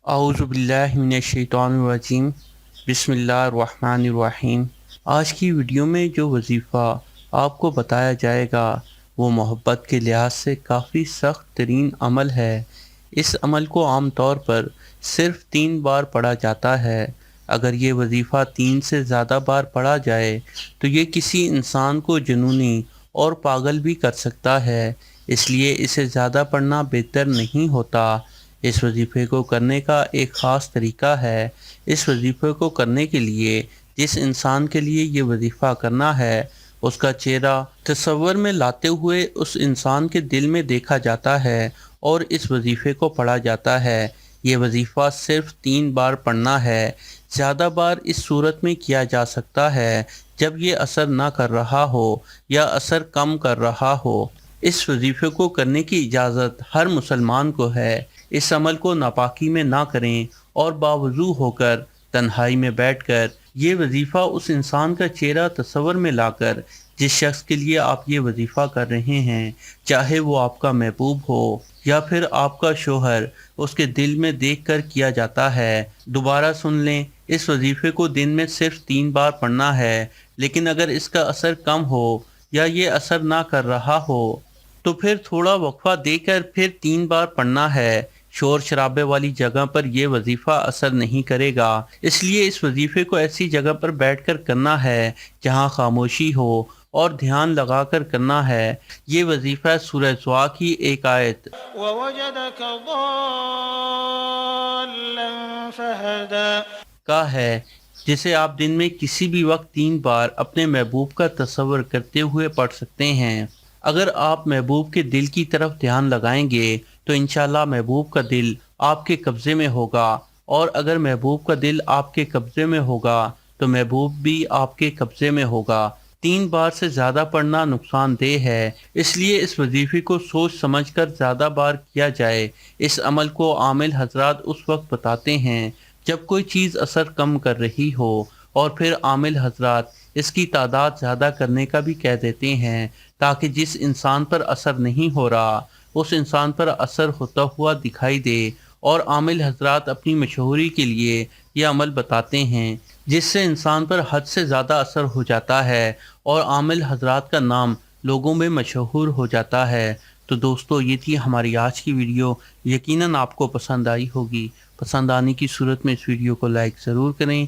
औज़ु बिल्लाहि मिनश्शैतानिर्रजीम बिस्मिल्लाहिर्रहमानिर्रहीम। आज की वीडियो में जो वजीफ़ा आपको बताया जाएगा वो मोहब्बत के लिहाज से काफ़ी सख्त तरीन अमल है। इस अमल को आम तौर पर सिर्फ़ 3 बार पढ़ा जाता है। अगर ये वजीफ़ा 3 से ज़्यादा बार पढ़ा जाए तो ये किसी इंसान को जुनूनी और पागल भी कर सकता है, इसलिए इसे ज़्यादा पढ़ना बेहतर नहीं होता। इस वजीफ़े को करने का एक ख़ास तरीका है। इस वजीफ़े को करने के लिए जिस इंसान के लिए ये वजीफ़ा करना है उसका चेहरा तसव्वुर में लाते हुए उस इंसान के दिल में देखा जाता है और इस वजीफ़े को पढ़ा जाता है। ये वजीफ़ा सिर्फ़ 3 बार पढ़ना है। ज़्यादा बार इस सूरत में किया जा सकता है जब ये असर ना कर रहा हो या असर कम कर रहा हो। इस वजीफ़े को करने की इजाज़त हर मुसलमान को है। इस अमल को नापाकी में ना करें और बावज़ू होकर तन्हाई में बैठकर ये वजीफ़ा उस इंसान का चेहरा तस्वर में लाकर जिस शख्स के लिए आप ये वजीफ़ा कर रहे हैं, चाहे वो आपका महबूब हो या फिर आपका शोहर, उसके दिल में देखकर किया जाता है। दोबारा सुन लें, इस वजीफ़े को दिन में सिर्फ़ 3 बार पढ़ना है, लेकिन अगर इसका असर कम हो या ये असर ना कर रहा हो तो फिर थोड़ा वक्फा देकर फिर 3 बार पढ़ना है। शोर शराबे वाली जगह पर यह वजीफ़ा असर नहीं करेगा, इसलिए इस वजीफ़े को ऐसी जगह पर बैठकर करना है जहां खामोशी हो और ध्यान लगाकर करना है। ये वजीफ़ा सूरह ज़ुआ की एक आयत ववजदक ضالًا फहदा का है, जिसे आप दिन में किसी भी वक्त 3 बार अपने महबूब का तस्वर करते हुए पढ़ सकते हैं। अगर आप महबूब के दिल की तरफ ध्यान लगाएंगे तो इंशाल्लाह महबूब का दिल आपके कब्ज़े में होगा, और अगर महबूब का दिल आपके कब्ज़े में होगा तो महबूब भी आपके कब्ज़े में होगा। 3 बार से ज़्यादा पढ़ना नुकसानदेह है, इसलिए इस वजीफ़े को सोच समझकर ज़्यादा बार किया जाए। इस अमल को आमिल हजरात उस वक्त बताते हैं जब कोई चीज़ असर कम कर रही हो, और फिर आमिल हजरात इसकी तादाद ज़्यादा करने का भी कह देते हैं ताकि जिस इंसान पर असर नहीं हो रहा उस इंसान पर असर होता हुआ दिखाई दे। और आमिल हजरात अपनी मशहूरी के लिए ये अमल बताते हैं जिससे इंसान पर हद से ज़्यादा असर हो जाता है और आमिल हजरात का नाम लोगों में मशहूर हो जाता है। तो दोस्तों, ये थी हमारी आज की वीडियो। यकीनन आपको पसंद आई होगी। पसंद आने की सूरत में इस वीडियो को लाइक ज़रूर करें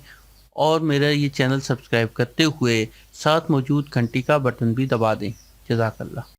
और मेरा ये चैनल सब्सक्राइब करते हुए साथ मौजूद घंटी का बटन भी दबा दें। जज़ाकल्लाह।